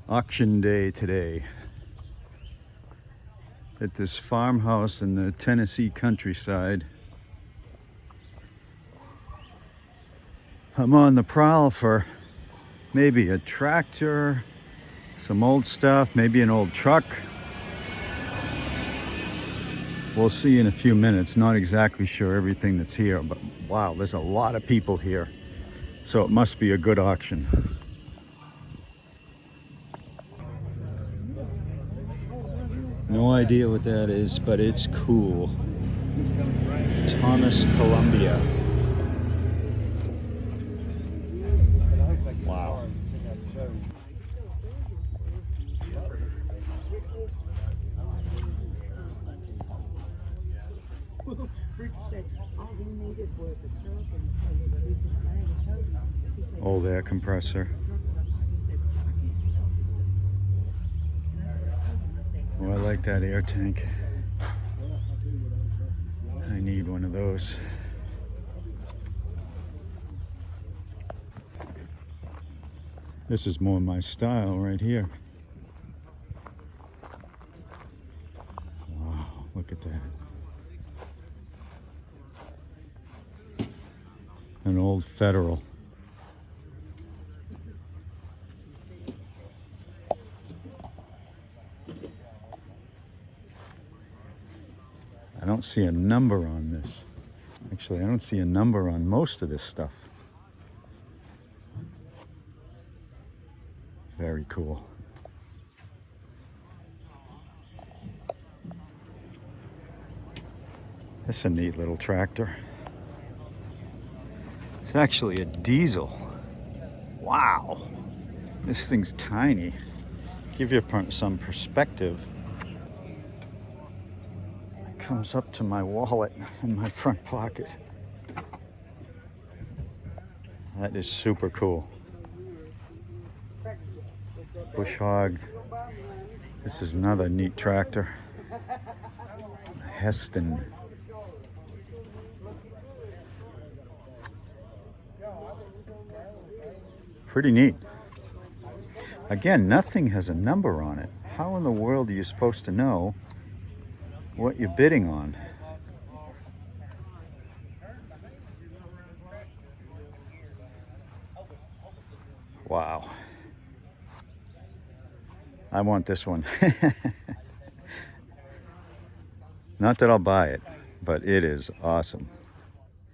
Auction day today at this farmhouse in the Tennessee countryside. I'm on the prowl for maybe a tractor, some old stuff, maybe an old truck. We'll see in a few minutes. Not exactly sure everything that's here, but wow, there's a lot of people here. So it must be a good auction. No idea what that is, but it's cool. Thomas Columbia. Wow. Old air compressor. Oh, I like that air tank. I need one of those. This is more my style right here. Wow, look at that. An old Federal. I don't see a number on this. Actually, I don't see a number on most of this stuff. Very cool. This is a neat little tractor. It's actually a diesel. Wow. This thing's tiny. Give you some perspective. It comes up to my wallet in my front pocket. That is super cool. Bush hog. This is another neat tractor. Heston. Pretty neat. Again, nothing has a number on it. How in the world are you supposed to know what you're bidding on? Wow. I want this one. Not that I'll buy it, but it is awesome.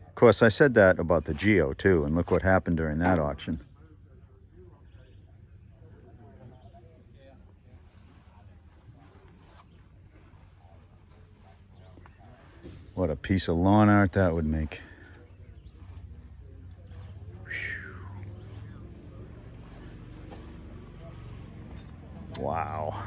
Of course, I said that about the Geo too, and look what happened during that auction. What a piece of lawn art that would make. Whew. Wow.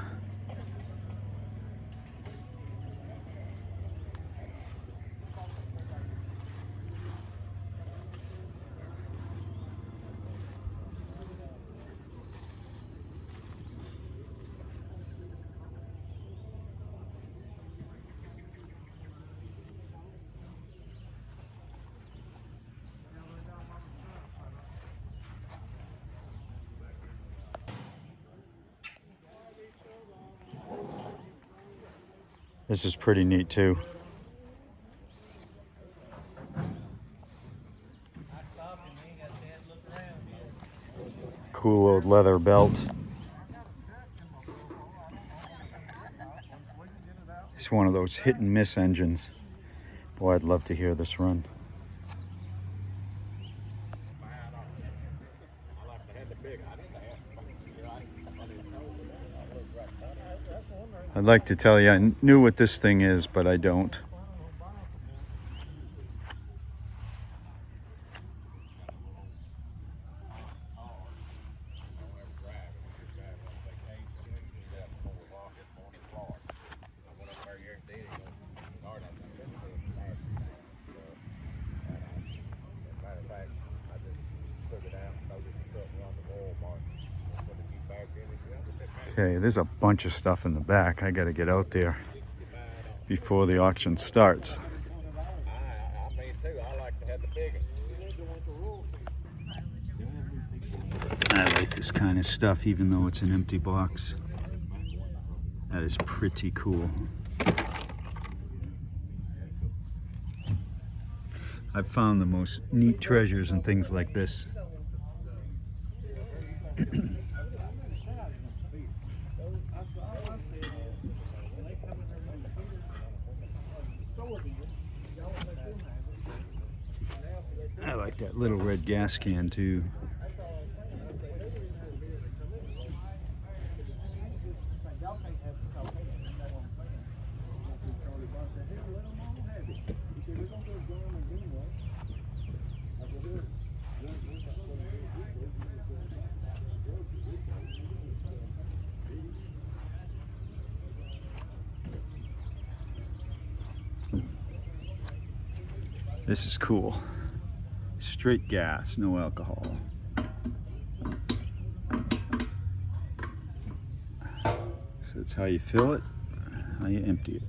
This is pretty neat too. Cool old leather belt. It's one of those hit and miss engines. Boy, I'd love to hear this run. I'd like to tell you I knew what this thing is, but I don't. Okay, there's a bunch of stuff in the back. I gotta get out there before the auction starts. I like this kind of stuff, even though it's an empty box. That is pretty cool. I've found the most neat treasures and things like this. I like that little red gas can too. This is cool. Straight gas, no alcohol. So that's how you fill it, how you empty it.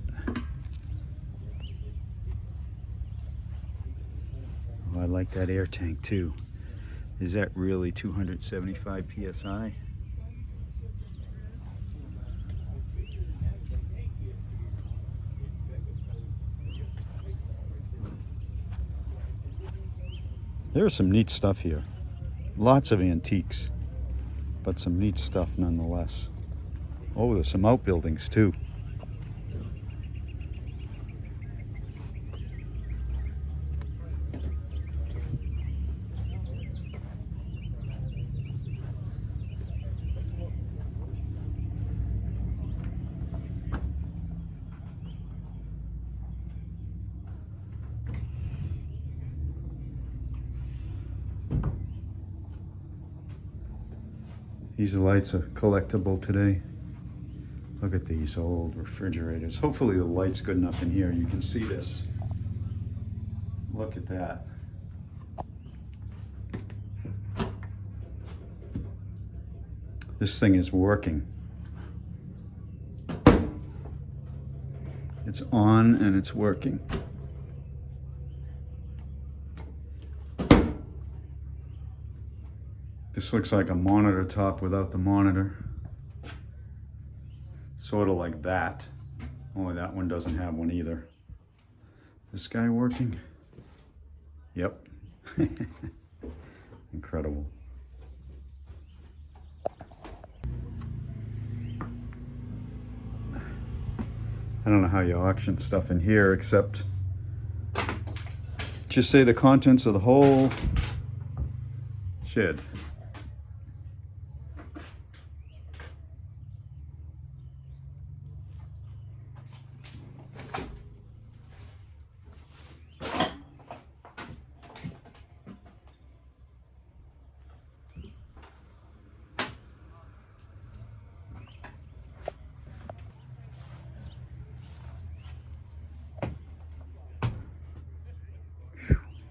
Oh, I like that air tank too. Is that really 275 psi? There's some neat stuff here. Lots of antiques, but some neat stuff nonetheless. Oh, there's some outbuildings too. These lights are collectible today. Look at these old refrigerators. Hopefully the light's good enough in here. You can see this. Look at that. This thing is working. It's on and it's working. This looks like a monitor top without the monitor. Sort of like that. Only that one doesn't have one either. This guy working? Yep. Incredible. I don't know how you auction stuff in here, except just say the contents of the whole shed.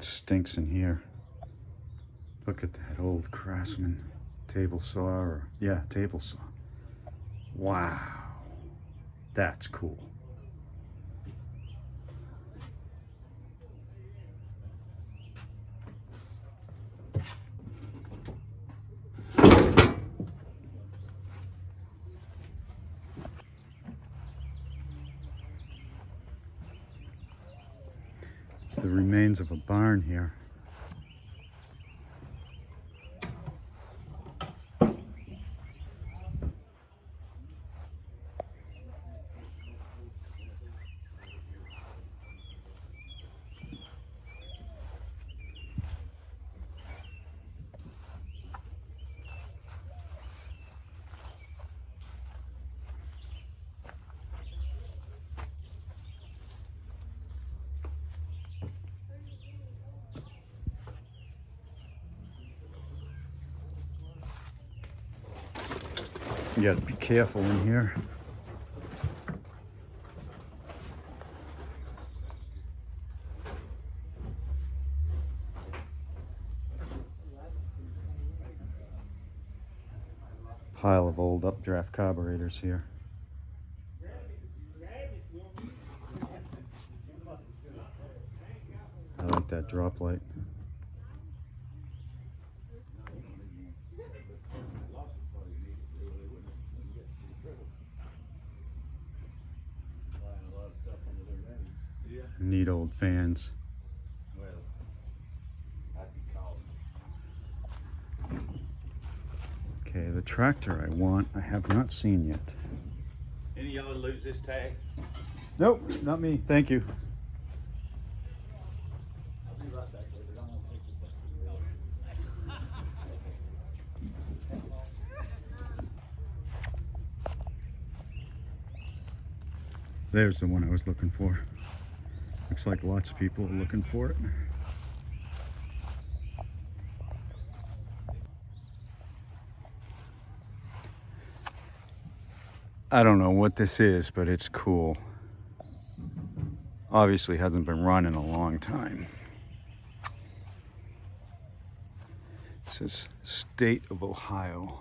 Stinks in here. Look at that old Craftsman table saw, or yeah, table saw. Wow, that's cool. It's the remains of a barn here. You gotta be careful in here. Pile of old updraft carburetors here. I like that drop light. neat old fans. Okay, the tractor I want, I have not seen yet. Any of y'all lose this tag? Nope, not me. Thank you. I'll be right back later. I don't want to take this There's the one I was looking for. Looks like lots of people are looking for it. I don't know what this is, but it's cool. Obviously hasn't been run in a long time. It says State of Ohio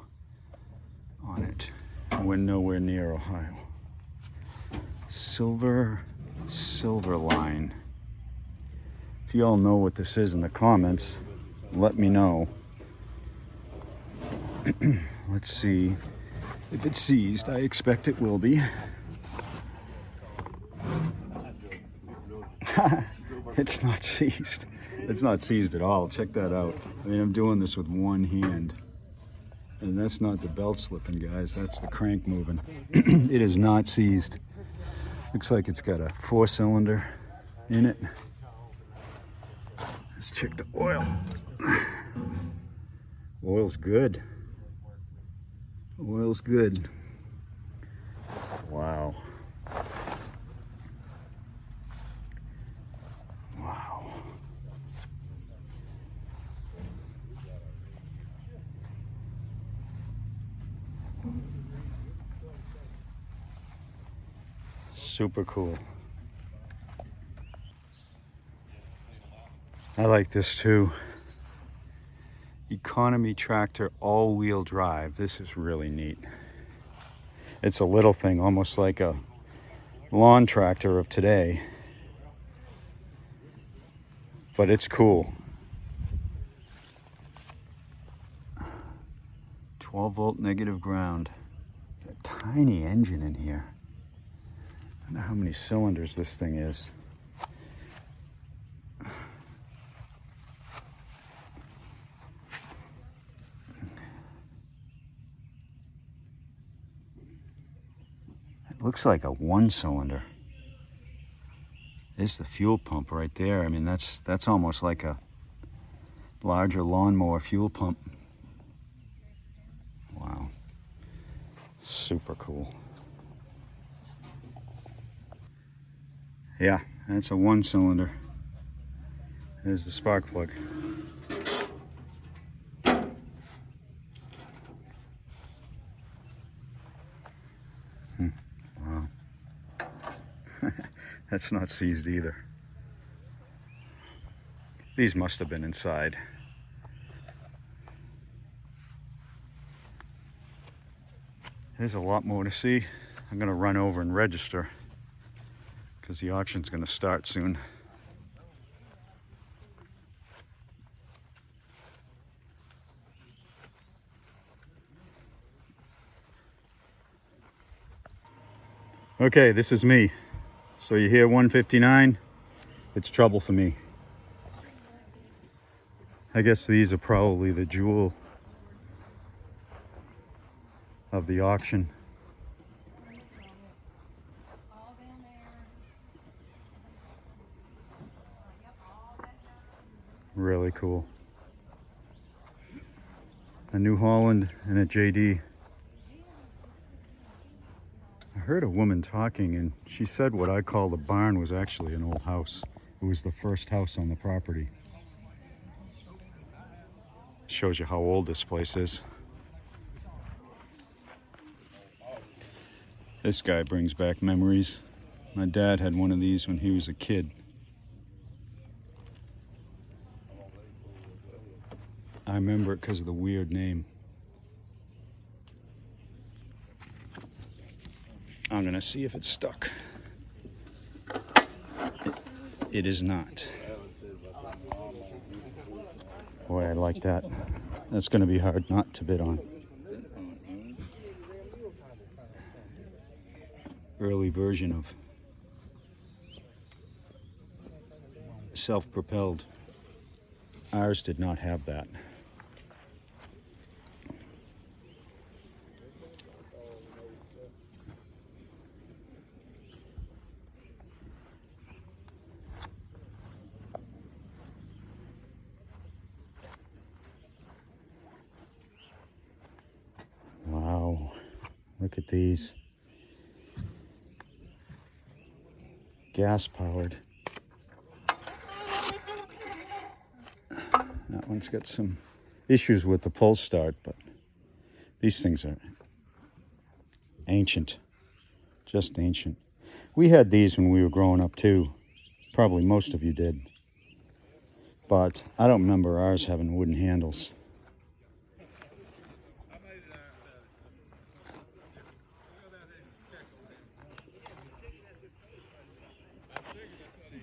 on it. We're nowhere near Ohio. Silver line. If you all know what this is in the comments, let me know. Let's see if it's seized. I expect it will be. It's not seized. It's not seized at all. Check that out. I mean, I'm doing this with one hand. And that's not the belt slipping, guys. That's the crank moving. It is not seized. Looks like it's got a 4-cylinder in it. Let's check the oil. Oil's good. Oil's good. Wow. Wow. Super cool. I like this too. Economy tractor, all-wheel drive. This is really neat. It's a little thing, almost like a lawn tractor of today. But it's cool. 12-volt negative ground. A tiny engine in here. I don't know how many cylinders this thing is. It looks like a 1-cylinder. There's the fuel pump right there. I mean, that's almost like a larger lawnmower fuel pump. Wow. Super cool. Yeah, that's a 1-cylinder. There's the spark plug. Wow. That's not seized either. These must have been inside. There's a lot more to see. I'm gonna run over and register because the auction's gonna start soon. Okay, this is me. So you hear 159, it's trouble for me. I guess these are probably the jewel of the auction. Really cool. A New Holland and a JD. I heard a woman talking and she said what I call the barn was actually an old house. It was the first house on the property. Shows you how old this place is. This guy brings back memories. My dad had one of these when he was a kid. I remember it because of the weird name. I'm gonna see if it's stuck. It is not. Boy, I like that. That's gonna be hard not to bid on. Early version of self-propelled. Ours did not have that. Wow, look at these. Gas powered. That one's got some issues with the pull start, but these things are ancient, just ancient. We had these when we were growing up too. Probably most of you did. But I don't remember ours having wooden handles.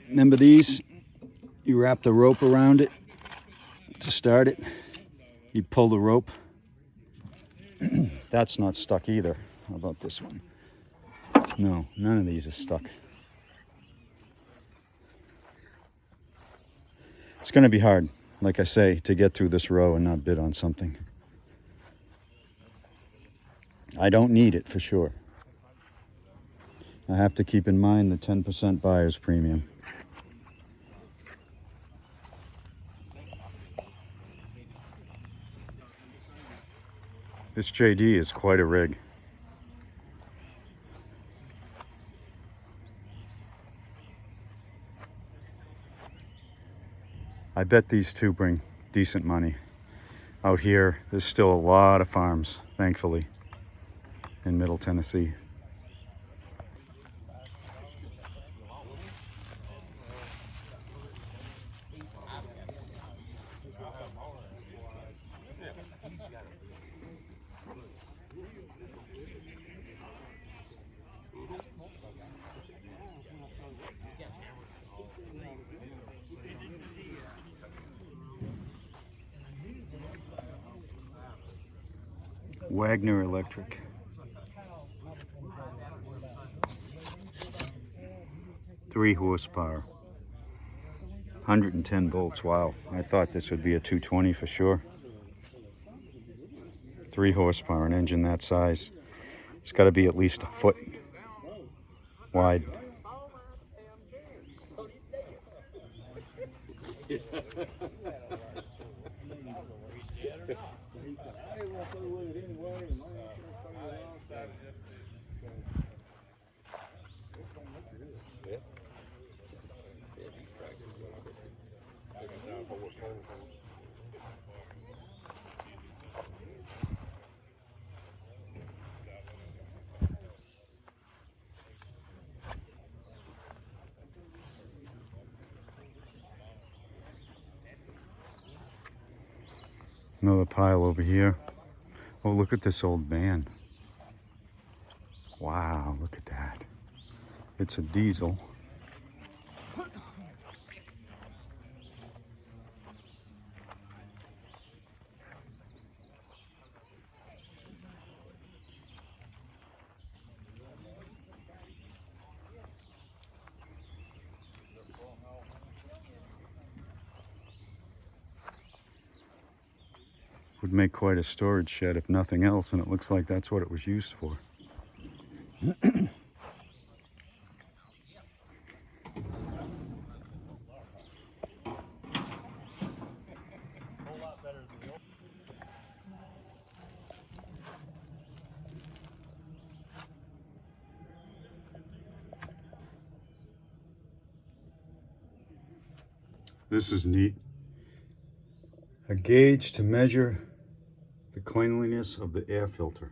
Remember these? You wrap the rope around it to start it. You pull the rope. That's not stuck either. How about this one? No, none of these are stuck. It's going to be hard, like I say, to get through this row and not bid on something. I don't need it for sure. I have to keep in mind the 10% buyer's premium. This JD is quite a rig. I bet these two bring decent money. Out here, there's still a lot of farms, thankfully, in Middle Tennessee. Wagner Electric. Three horsepower. 110 volts. Wow. I thought this would be a 220 for sure. 3 horsepower, an engine that size. It's got to be at least a foot wide. Another pile over here. Oh, look at this old van. Wow, look at that. It's a diesel. Would make quite a storage shed if nothing else, and it looks like that's what it was used for. This is neat. A gauge to measure the cleanliness of the air filter.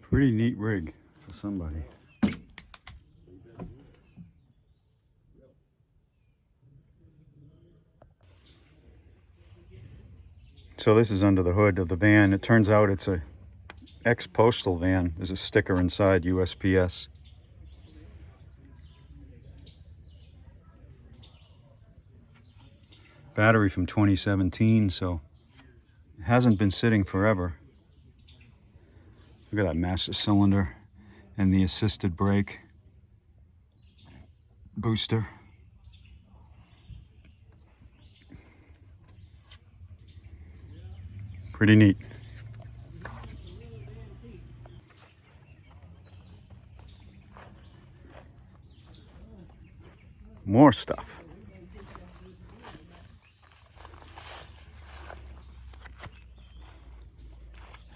Pretty neat rig for somebody. So this is under the hood of the van. It turns out it's a ex-postal van. There's a sticker inside, USPS. Battery from 2017, so it hasn't been sitting forever. Look at that master cylinder and the assisted brake booster. Pretty neat. More stuff.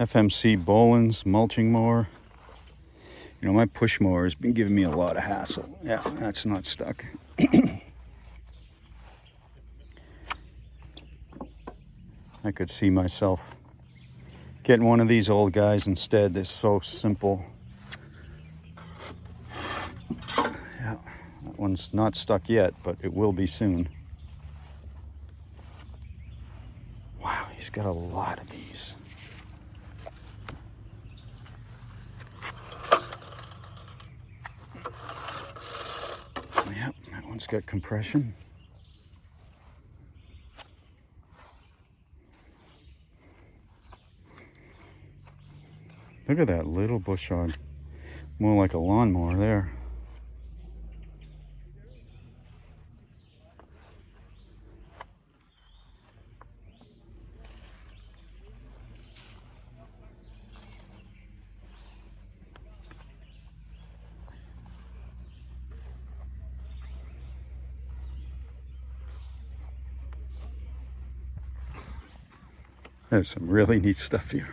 FMC Boland's mulching mower. You know, my push mower has been giving me a lot of hassle. Yeah, that's not stuck. I could see myself getting one of these old guys instead. They're so simple. Yeah, that one's not stuck yet, but it will be soon. Wow, he's got a lot of these. Yep, that one's got compression. Look at that little bush hog. More like a lawnmower there. There's some really neat stuff here.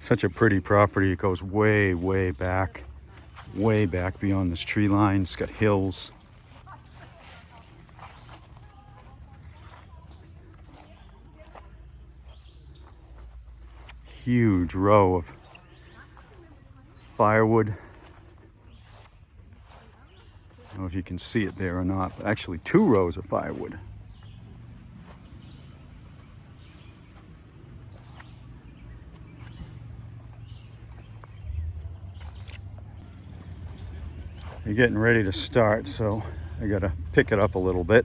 Such a pretty property. It goes way, way back beyond this tree line. It's got hills. Huge row of firewood. I don't know if you can see it there or not, but actually 2 rows of firewood. They're getting ready to start, so I gotta pick it up a little bit.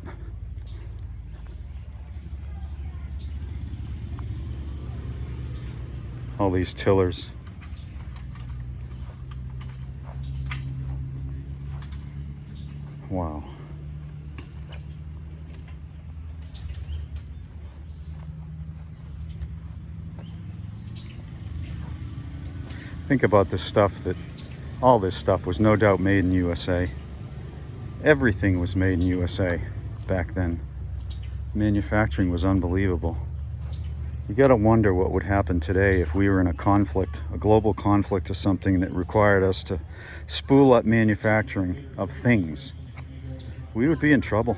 All these tillers. Wow. Think about the stuff that, all this stuff was no doubt made in USA. Everything was made in USA back then. Manufacturing was unbelievable. You gotta wonder what would happen today if we were in a conflict, a global conflict or something that required us to spool up manufacturing of things. We would be in trouble.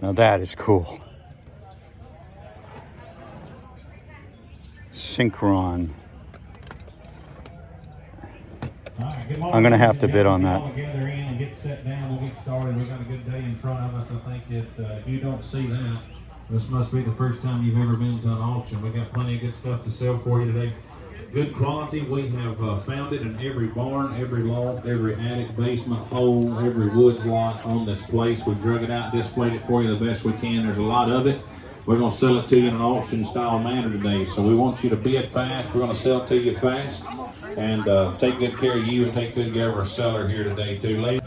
Now that is cool. Synchron. I'm going to have to bid on that. Gather in and get set down. We'll get started. We've got a good day in front of us. I think that if you don't see that, this must be the first time you've ever been to an auction. We've got plenty of good stuff to sell for you today. Good quality. We have found it in every barn, every loft, every attic, basement, hole, every woods lot on this place. We've drug it out, displayed it for you the best we can. There's a lot of it. We're going to sell it to you in an auction style manner today. So we want you to bid fast. We're going to sell it to you fast. And take good care of you and take good care of our seller here today too. Ladies.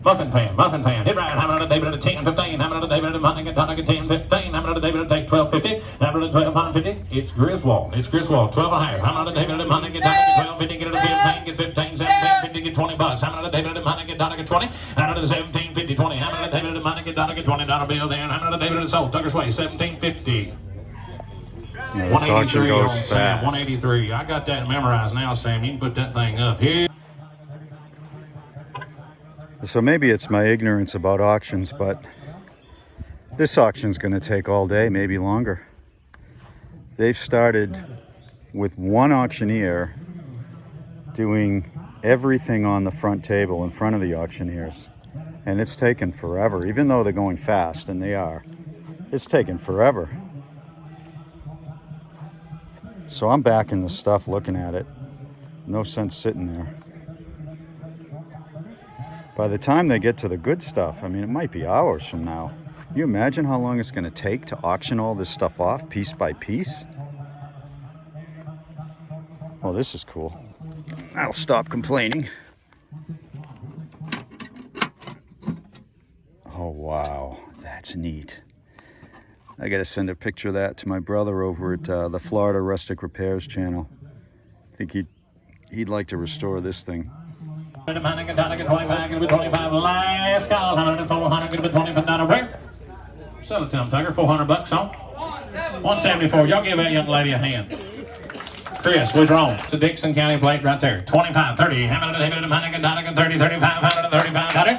Muffin pan, hit right, hammer on the David at 10, 15, hammer on the David at Money, get 10, 15, hammer on the David at take 12, 50, hammer on the 12, 50, it's Griswold, 12 and a half, hammer on the David at Money, get 12, 50, get it at 15, get 15, 17, 50, get 20 bucks, hammer on the David at Money, get 20, hammer on the 17, 50, 20, hammer on the David at Money, get $20 bill there, and hammer on the David at Soul, Tucker's Way, 1750. Yeah, this auction goes fast. Sam, 183. I got that memorized now, Sam. You can put that thing up here. So maybe it's my ignorance about auctions, but this auction's going to take all day, maybe longer. They've started with one auctioneer doing everything on the front table in front of the auctioneers. And it's taken forever, even though they're going fast, and they are. It's taken forever. So I'm back in the stuff looking at it. No sense sitting there. By the time they get to the good stuff, I mean, it might be hours from now. Can you imagine how long it's going to take to auction all this stuff off piece by piece? Oh, this is cool. I'll stop complaining. Oh, wow. That's neat. I got to send a picture of that to my brother over at the Florida Rustic Repairs channel. I think he'd like to restore this thing. 25, last call, 100, 400, 25 where? Sell it to him, Tucker. $400 on. 174. Y'all give that young lady a hand. Chris, what's wrong? It's a Dixon County plate right there. 25, 30, 100, 30, 35, 135, 135,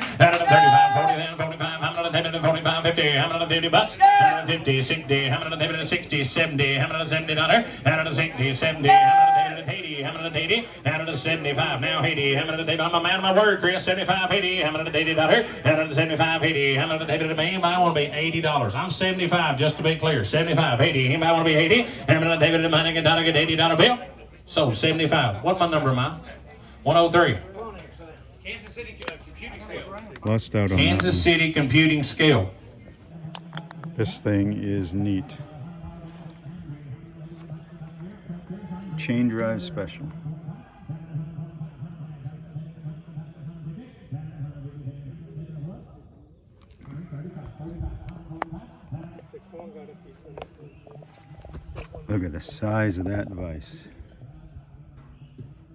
40, 45, 45, 50, 150 bucks, 150, 60, 160, 70, 170 160, 70, 180, 180, 175. Now 80, 180. I'm a man of my word, Chris. 75, 80, 180 175, 80, 180. Anybody want to be $80? I'm 75, just to be clear. 75, 80. Anybody want to be 80? 180 money, get $80 bill. So 75. What my number am I? 103. Kansas City computing skills. Lost out on Kansas City computing skill. This thing is neat. Chain drive special. Look at the size of that vise.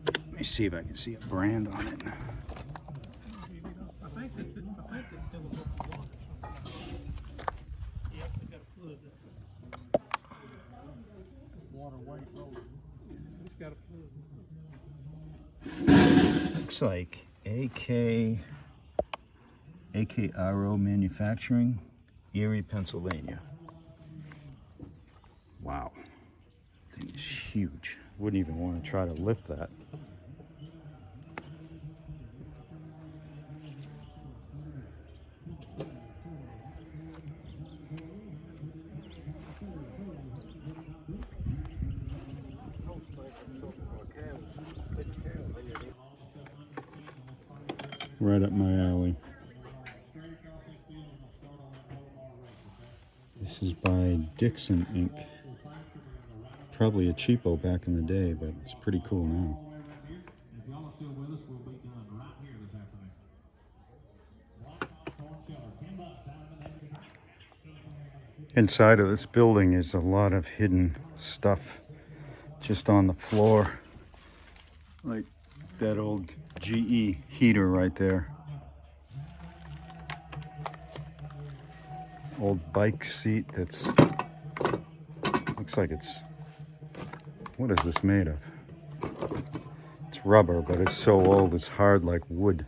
Let me see if I can see a brand on it. Looks like AKRO Manufacturing, Erie, Pennsylvania. Wow, thing is huge. Wouldn't even want to try to lift that. Right up my alley. This is by Dixon Inc. Probably a cheapo back in the day, but it's pretty cool now. Inside of this building is a lot of hidden stuff just on the floor. Like that old GE heater right there. Old bike seat that's, looks like it's, what is this made of? It's rubber, but it's so old it's hard like wood.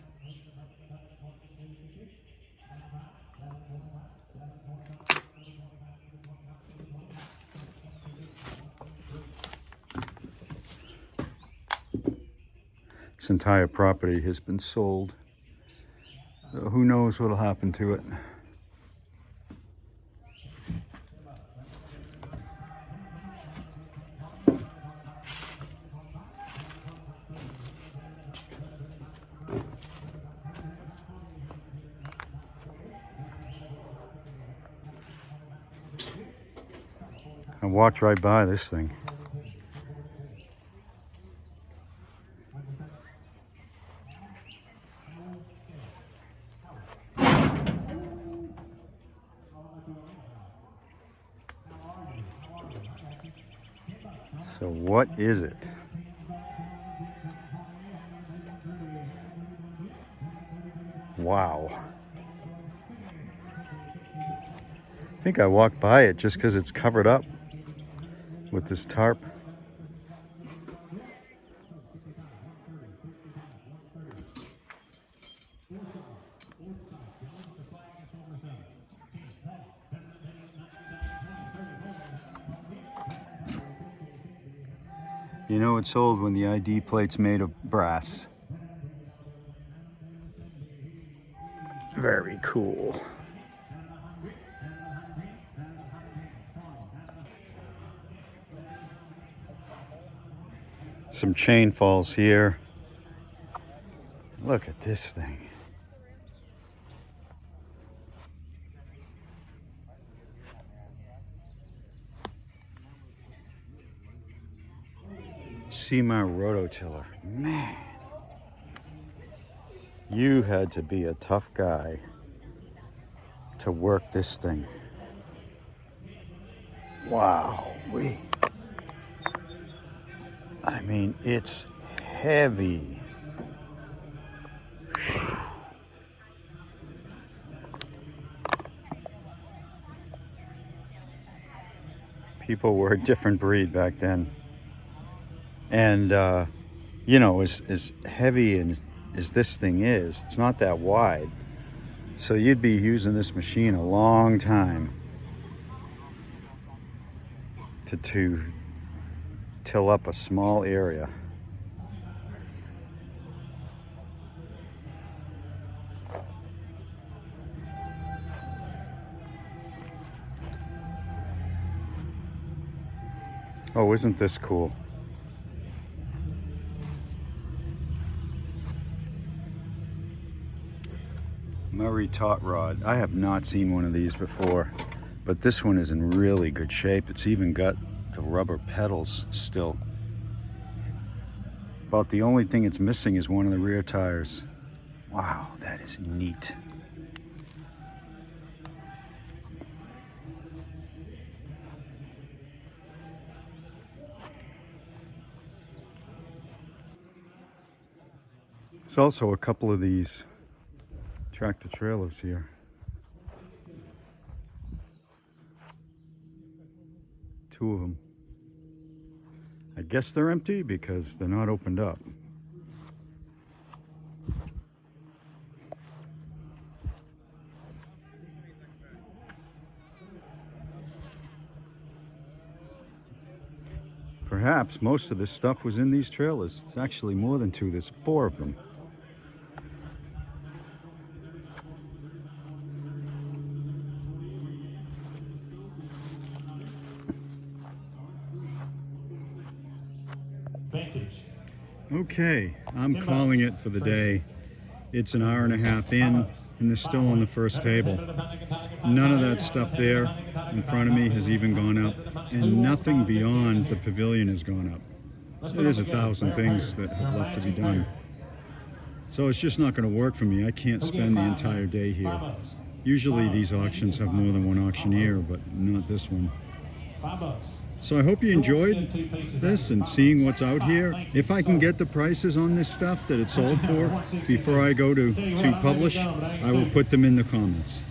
This entire property has been sold. So who knows what'll happen to it. I walked right by this thing. So what is it? Wow. I think I walked by it just because it's covered up with this tarp. You know it's sold when the ID plate's made of brass. Very cool. Some chain falls here. Look at this thing. See my rototiller. Man, you had to be a tough guy to work this thing. Wow. I mean, it's heavy. People were a different breed back then. And, you know, as heavy and as this thing is, it's not that wide. So you'd be using this machine a long time to till up a small area. Oh, isn't this cool? Murray taut rod. I have not seen one of these before, but this one is in really good shape. It's even got the rubber pedals still. About the only thing it's missing is one of the rear tires. Wow, that is neat. There's also a couple of these tractor trailers here. Two of them. I guess they're empty because they're not opened up. Perhaps most of this stuff was in these trailers. It's actually more than two, there's 4 of them. Vintage. Okay, I'm calling it for the day. It's an hour and a half in, and they're still on the first table. None of that stuff there in front of me has even gone up, and nothing beyond the pavilion has gone up. There's 1,000 things that have left to be done. So it's just not going to work for me. I can't spend the entire day here. Usually these auctions have more than one auctioneer, but not this one. So I hope you enjoyed this and seeing what's out here. If I can get the prices on this stuff that it's sold for before I go to publish, I will put them in the comments.